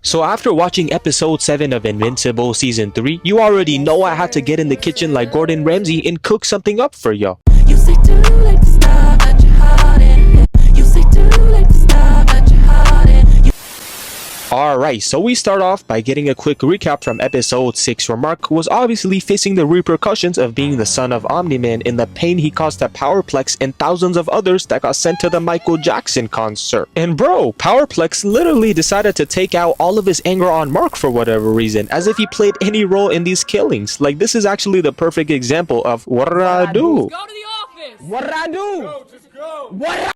So after watching episode 7 of Invincible season 3, you already know I had to get in the kitchen like Gordon Ramsay and cook something up for y'all. You say too late to stop at your heart and you say too late to stop at your heart and Alright, so we start off by getting a quick recap from episode 6 where Mark was obviously facing the repercussions of being the son of Omni-Man and the pain he caused at Powerplex and thousands of others that got sent to the Michael Jackson concert. And bro, Powerplex literally decided to take out all of his anger on Mark for whatever reason, as if he played any role in these killings. Like, this is actually the perfect example of what did I do? Go to the office! What did I do? Go, just go! What?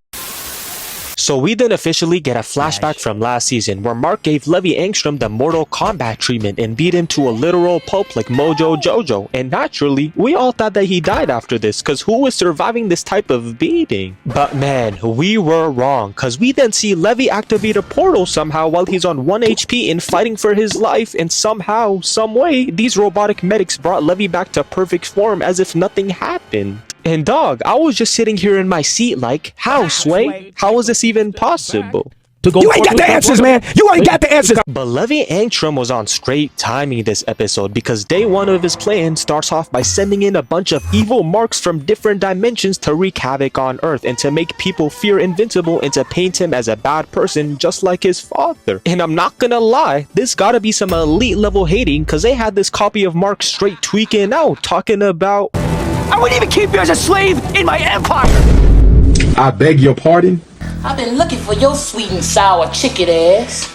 So we then officially get a flashback from last season where Mark gave Levy ANGSTROM the Mortal Kombat treatment and beat him to a literal pulp like Mojo Jojo, and naturally, we all thought that he died after this cause who was surviving this type of beating? But man, we were wrong cause we then see Levy activate a portal somehow while he's on 1 HP and fighting for his life, and somehow, someway, these robotic medics brought Levy back to perfect form as if nothing happened. And dog, I was just sitting here in my seat like, how, Sway? How is this even possible? You ain't got the answers, man. You ain't got the answers. But Levy ANGSTROM was on straight timing this episode because day one of his plan starts off by sending in a bunch of evil marks from different dimensions to wreak havoc on Earth and to make people fear Invincible and to paint him as a bad person just like his father. And I'm not gonna lie, this gotta be some elite level hating cause they had this copy of Mark straight tweaking out talking about, I wouldn't even keep you as a slave in my empire. I beg your pardon? I've been looking for your sweet and sour chicken ass.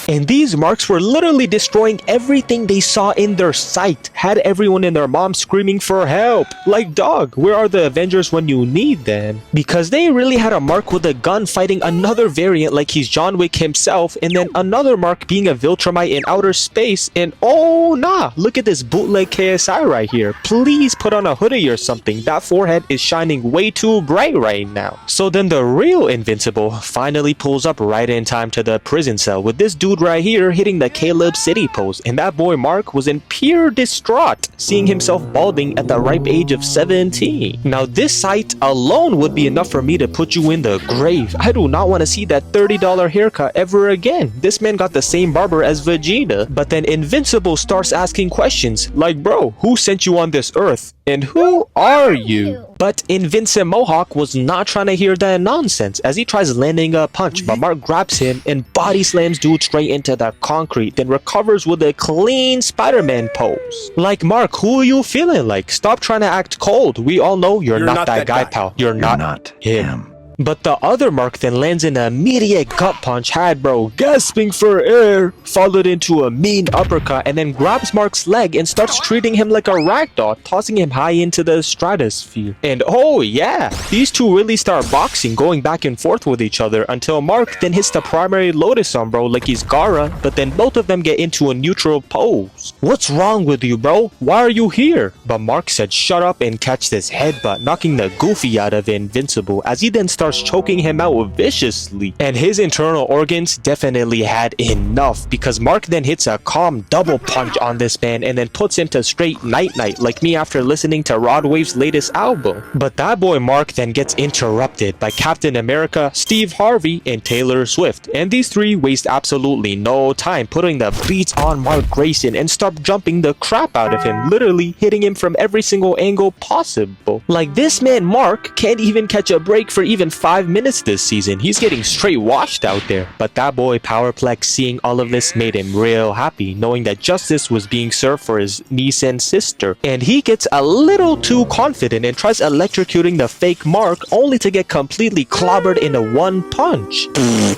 and these marks were literally destroying everything they saw in their sight, had everyone and their mom screaming for help. Like, dog, where are the Avengers when you need them? Because they really had a Mark with a gun fighting another variant like he's John Wick himself, and then another Mark being a viltrumite in outer space, and oh nah, look at this bootleg KSI right here. Please put on a hoodie or something, that forehead is shining way too bright right now. So then the real Invincible finally pulls up right in time to the prison cell with this dude right here hitting the Caleb City pose, and that boy Mark was in pure distraught, seeing himself balding at the ripe age of 17. Now this sight alone would be enough for me to put you in the grave. I do not want to see that $30 haircut ever again. This man got the same barber as Vegeta. But then Invincible starts asking questions like, bro, who sent you on this earth? And who are you? But Invincible Mohawk was not trying to hear that nonsense as he tries landing a punch, but Mark grabs him and body slams dude straight into the concrete, then recovers with a clean Spider-Man pose. Like, Mark, who are you feeling like? Stop trying to act cold. We all know you're not that guy, pal. You're not him. But the other Mark then lands an immediate gut punch, had bro gasping for air, followed into a mean uppercut, and then grabs Mark's leg and starts treating him like a ragdoll, tossing him high into the stratosphere. And oh yeah, these two really start boxing, going back and forth with each other until Mark then hits the primary Lotus on bro like he's Gaara, but then both of them get into a neutral pose. What's wrong with you, bro? Why are you here? But Mark said shut up and catch this headbutt, knocking the goofy out of Invincible as he then starts choking him out viciously. And his internal organs definitely had enough because Mark then hits a calm double punch on this man and then puts him to straight night-night like me after listening to Rod Wave's latest album. But that boy Mark then gets interrupted by Captain America, Steve Harvey, and Taylor Swift, and these three waste absolutely no time putting the beats on Mark Grayson and start jumping the crap out of him, literally hitting him from every single angle possible. Like, this man Mark can't even catch a break for even 5 minutes this season. He's getting straight washed out there. But that boy Powerplex seeing all of this made him real happy, knowing that justice was being served for his niece and sister. And he gets a little too confident and tries electrocuting the fake Mark only to get completely clobbered in a one punch.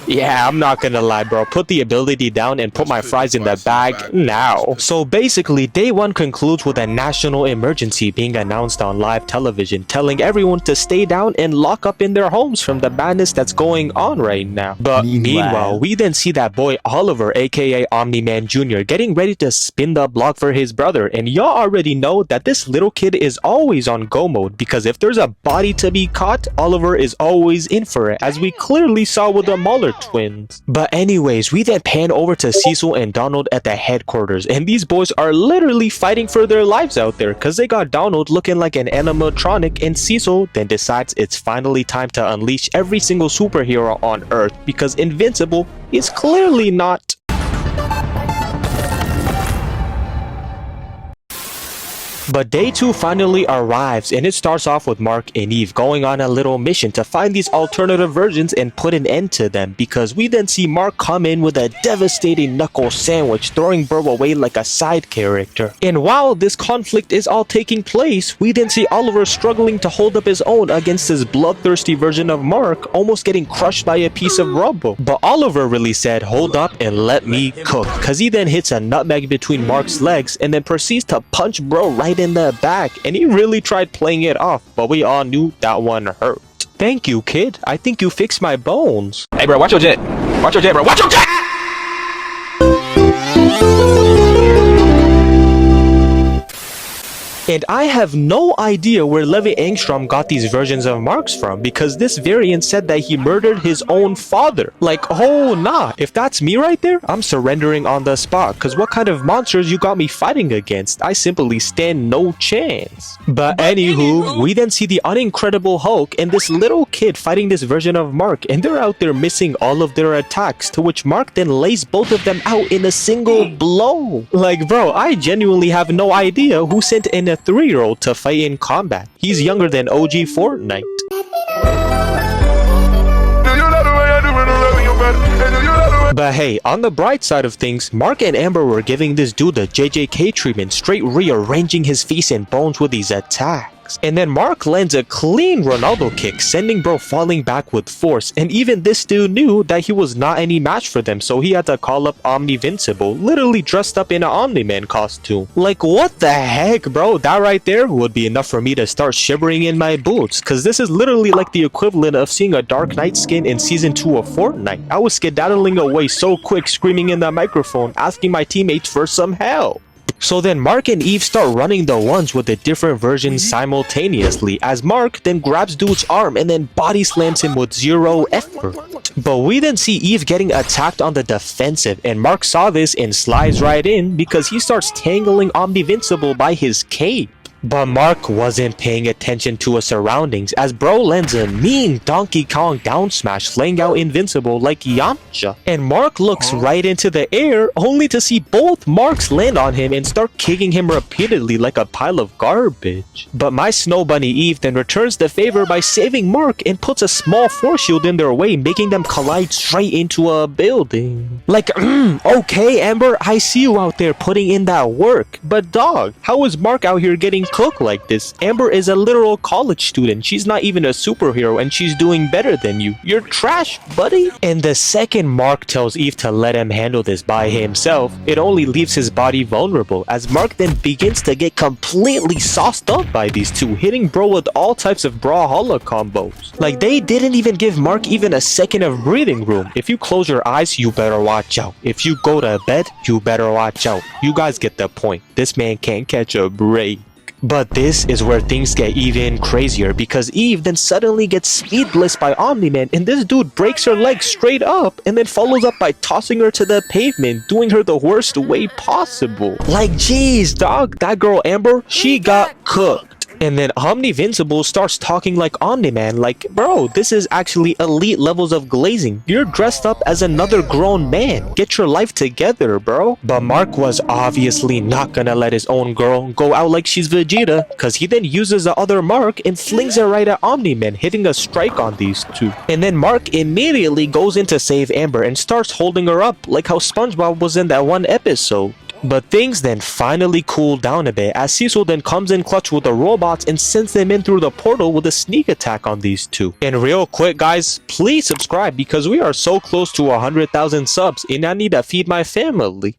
Yeah, I'm not gonna lie, bro. Put the ability down and put my fries in the bag now. So basically, day one concludes with a national emergency being announced on live television, telling everyone to stay down and lock up in their homes from the madness that's going on right now. But meanwhile, we then see that boy Oliver, aka Omni-Man Jr., getting ready to spin the block for his brother, and y'all already know that this little kid is always on go mode because if there's a body to be caught, Oliver is always in for it, as we clearly saw with the Muller twins. But anyways, we then pan over to Cecil and Donald at the headquarters, and these boys are literally fighting for their lives out there because they got Donald looking like an animatronic, and Cecil then decides it's finally time to unleash every single superhero on Earth because Invincible is clearly not But day 2 finally arrives, and it starts off with Mark and Eve going on a little mission to find these alternative versions and put an end to them, because we then see Mark come in with a devastating knuckle sandwich, throwing bro away like a side character. And while this conflict is all taking place, we then see Oliver struggling to hold up his own against this bloodthirsty version of Mark, almost getting crushed by a piece of rubble. But Oliver really said, "Hold up and let me cook," cause he then hits a nutmeg between Mark's legs and then proceeds to punch bro right in the back, and he really tried playing it off, but we all knew that one hurt. "Thank you, kid. I think you fixed my bones." Hey, bro, watch your jet. Watch your jet, bro. Watch your jet! And I have no idea where Levy ANGSTROM got these versions of Marks from, because this variant said that he murdered his own father. Like, oh nah, if that's me right there, I'm surrendering on the spot, cause what kind of monsters you got me fighting against? I simply stand no chance. But anywho, we then see the unincredible Hulk and this little kid fighting this version of Mark, and they're out there missing all of their attacks, to which Mark then lays both of them out in a single blow. Like, bro, I genuinely have no idea who sent in a 3-year-old to fight in combat. He's younger than OG Fortnite. But hey, on the bright side of things, Mark and Amber were giving this dude the JJK treatment, straight rearranging his face and bones with these attacks. And then Mark lands a clean Ronaldo kick, sending bro falling back with force, and even this dude knew that he was not any match for them, so he had to call up OMNIVINCIBLE, literally dressed up in an Omni-Man costume. Like, what the heck, bro? That right there would be enough for me to start shivering in my boots, cause this is literally like the equivalent of seeing a Dark Knight skin in Season 2 of Fortnite. I was skedaddling away so quick, screaming in the microphone, asking my teammates for some help. So then Mark and Eve start running the ones with the different versions simultaneously, as Mark then grabs dude's arm and then body slams him with zero effort. But we then see Eve getting attacked on the defensive, and Mark saw this and slides right in because he starts tangling OMNIVINCIBLE by his cape. But Mark wasn't paying attention to his surroundings, as bro lands a mean Donkey Kong down smash, laying out Invincible like Yamcha. And Mark looks right into the air, only to see both Marks land on him and start kicking him repeatedly like a pile of garbage. But my Snow Bunny Eve then returns the favor by saving Mark and puts a small force shield in their way, making them collide straight into a building. Like, okay Amber, I see you out there putting in that work, but dog, how is Mark out here getting cook like this? Amber is a literal college student. She's not even a superhero and she's doing better than you. You're trash, buddy. And the second Mark tells Eve to let him handle this by himself, it only leaves his body vulnerable, as Mark then begins to get completely sauced up by these two, hitting bro with all types of brawlhalla combos. Like, they didn't even give Mark even a second of breathing room. If you close your eyes, you better watch out. If you go to bed, you better watch out. You guys get the point. This man can't catch a break. But this is where things get even crazier, because Eve then suddenly gets speed blitzed by Omni-Man, and this dude breaks her leg straight up and then follows up by tossing her to the pavement, doing her the worst way possible. Like, jeez dog, that girl Amber, she got cooked. And then OMNIVINCIBLE starts talking like Omni-Man, like, bro, this is actually elite levels of glazing. You're dressed up as another grown man. Get your life together, bro. But Mark was obviously not gonna let his own girl go out like she's Vegeta, cause he then uses the other Mark and flings it right at Omni-Man, hitting a strike on these two. And then Mark immediately goes in to save Amber and starts holding her up, like how SpongeBob was in that one episode. But things then finally cool down a bit, as Cecil then comes in clutch with the robots and sends them in through the portal with a sneak attack on these two. And real quick guys, please subscribe because we are so close to 100,000 subs and I need to feed my family.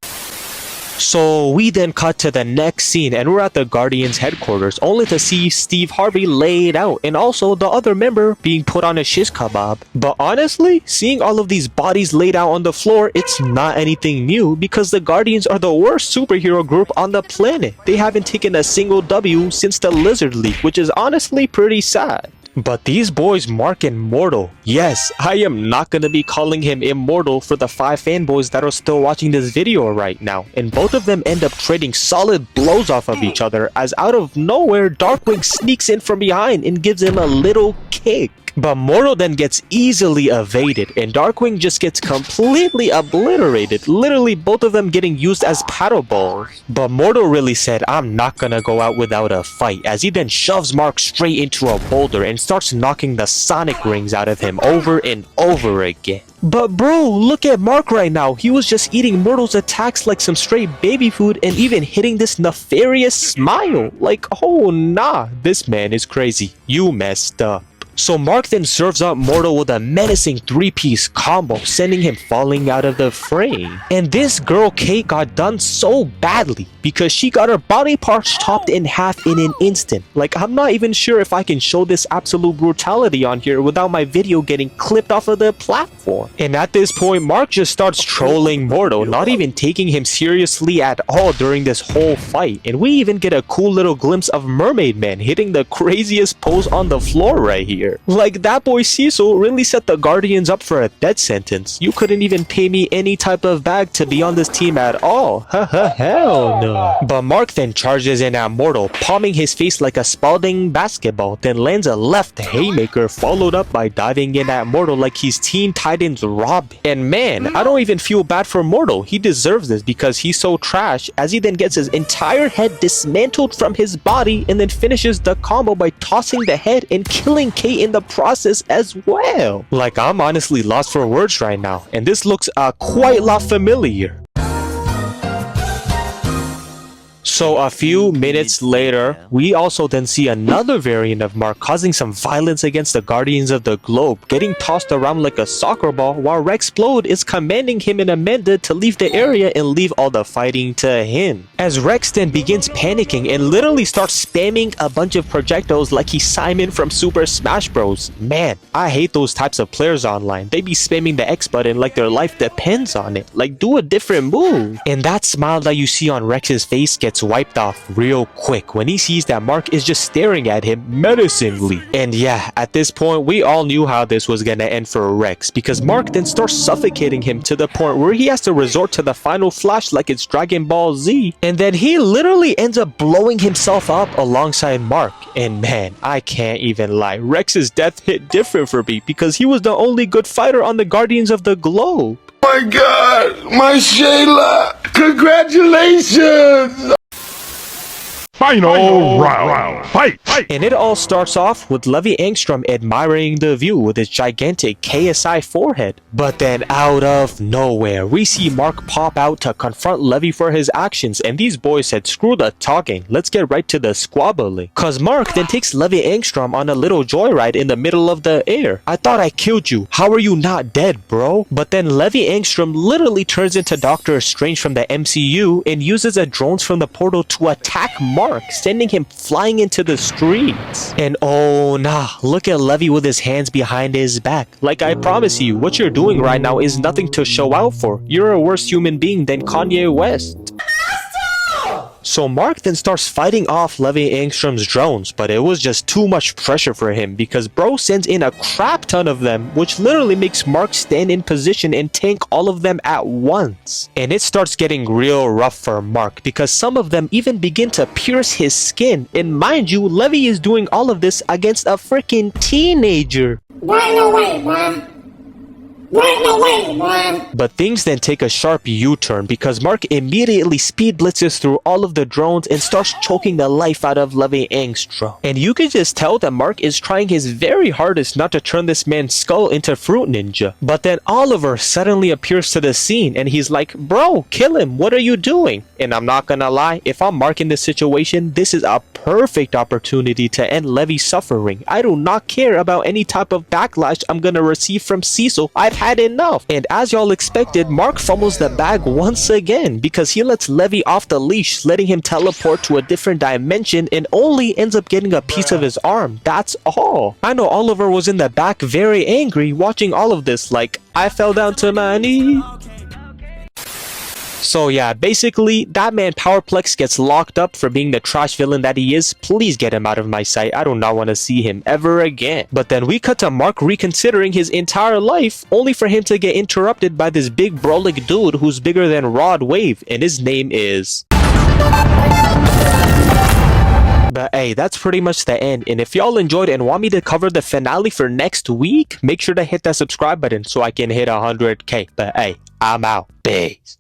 So we then cut to the next scene and we're at the Guardians headquarters, only to see Steve Harvey laid out and also the other member being put on a shish kebab. But honestly, seeing all of these bodies laid out on the floor, it's not anything new, because the Guardians are the worst superhero group on the planet. They haven't taken a single W since the Lizard League, which is honestly pretty sad. But these boys mark immortal. Yes, I am not gonna be calling him immortal for the 5 fanboys that are still watching this video right now. And both of them end up trading solid blows off of each other, as out of nowhere, Darkwing sneaks in from behind and gives him a little kick. But Mortal then gets easily evaded, and Darkwing just gets completely obliterated, literally both of them getting used as paddle balls. But Mortal really said, I'm not gonna go out without a fight, as he then shoves Mark straight into a boulder and starts knocking the sonic rings out of him over and over again. But bro, look at Mark right now. He was just eating Mortal's attacks like some straight baby food and even hitting this nefarious smile. Like, oh nah, this man is crazy. You messed up. So Mark then serves up Mortal with a menacing 3-piece combo, sending him falling out of the frame. And this girl Kate got done so badly because she got her body parts chopped in half in an instant. Like, I'm not even sure if I can show this absolute brutality on here without my video getting clipped off of the platform. And at this point, Mark just starts trolling Mortal, not even taking him seriously at all during this whole fight. And we even get a cool little glimpse of Mermaid Man hitting the craziest pose on the floor right here. Like, that boy Cecil really set the Guardians up for a death sentence. You couldn't even pay me any type of bag to be on this team at all. Haha, hell no. But Mark then charges in at Mortal, palming his face like a Spalding basketball, then lands a left haymaker followed up by diving in at Mortal like he's Teen Titans Robin. And man, I don't even feel bad for Mortal. He deserves this because he's so trash, as he then gets his entire head dismantled from his body and then finishes the combo by tossing the head and killing Kate in the process as well. Like, I'm honestly lost for words right now, and this looks quite a lot familiar. So a few minutes later, we also then see another variant of Mark causing some violence against the Guardians of the Globe, getting tossed around like a soccer ball while Splode is commanding him and Amanda to leave the area and leave all the fighting to him. As Rex then begins panicking and literally starts spamming a bunch of projectiles like he's Simon from Super Smash Bros. Man, I hate those types of players online. They be spamming the X button like their life depends on it. Like, do a different move. And that smile that you see on Rex's face gets wiped off real quick when he sees that Mark is just staring at him menacingly. And yeah, at this point we all knew how this was gonna end for Rex, because Mark then starts suffocating him to the point where he has to resort to the final flash like it's Dragon Ball Z, and then he literally ends up blowing himself up alongside Mark. And man, I can't even lie, Rex's death hit different for me because he was the only good fighter on the Guardians of the Globe. My God, my Shayla, congratulations! Final round, fight! And it all starts off with Levy ANGSTROM admiring the view with his gigantic KSI forehead. But then out of nowhere, we see Mark pop out to confront Levy for his actions, and these boys said, screw the talking, let's get right to the squabbling. Cause Mark then takes Levy ANGSTROM on a little joyride in the middle of the air. I thought I killed you, how are you not dead, bro? But then Levy ANGSTROM literally turns into Doctor Strange from the MCU and uses a drones from the portal to attack Mark, sending him flying into the streets. And oh nah, look at Levy with his hands behind his back. Like, I promise you, what you're doing right now is nothing to show out for. You're a worse human being than Kanye West. So Mark then starts fighting off Levy ANGSTROM's drones, but it was just too much pressure for him because bro sends in a crap ton of them, which literally makes Mark stand in position and tank all of them at once. And it starts getting real rough for Mark because some of them even begin to pierce his skin. And mind you, Levy is doing all of this against a freaking teenager. No way, man. No way, man. But things then take a sharp U-turn because Mark immediately speed blitzes through all of the drones and starts choking the life out of Levy ANGSTROM. And you can just tell that Mark is trying his very hardest not to turn this man's skull into Fruit Ninja. But then Oliver suddenly appears to the scene and he's like, bro, kill him, what are you doing? And I'm not gonna lie, if I'm Mark in this situation, this is a perfect opportunity to end Levy's suffering. I do not care about any type of backlash I'm gonna receive from Cecil. I've had enough. And as y'all expected, Mark fumbles the bag once again because he lets Levy off the leash, letting him teleport to a different dimension and only ends up getting a piece of his arm. That's all. I know Oliver was in the back very angry watching all of this, like, I fell down to my knees. So yeah, basically, that man Powerplex gets locked up for being the trash villain that he is. Please get him out of my sight. I do not want to see him ever again. But then we cut to Mark reconsidering his entire life, only for him to get interrupted by this big brolic dude who's bigger than Rod Wave, and his name is... But hey, that's pretty much the end. And if y'all enjoyed and want me to cover the finale for next week, make sure to hit that subscribe button so I can hit 100K. But hey, I'm out. Peace.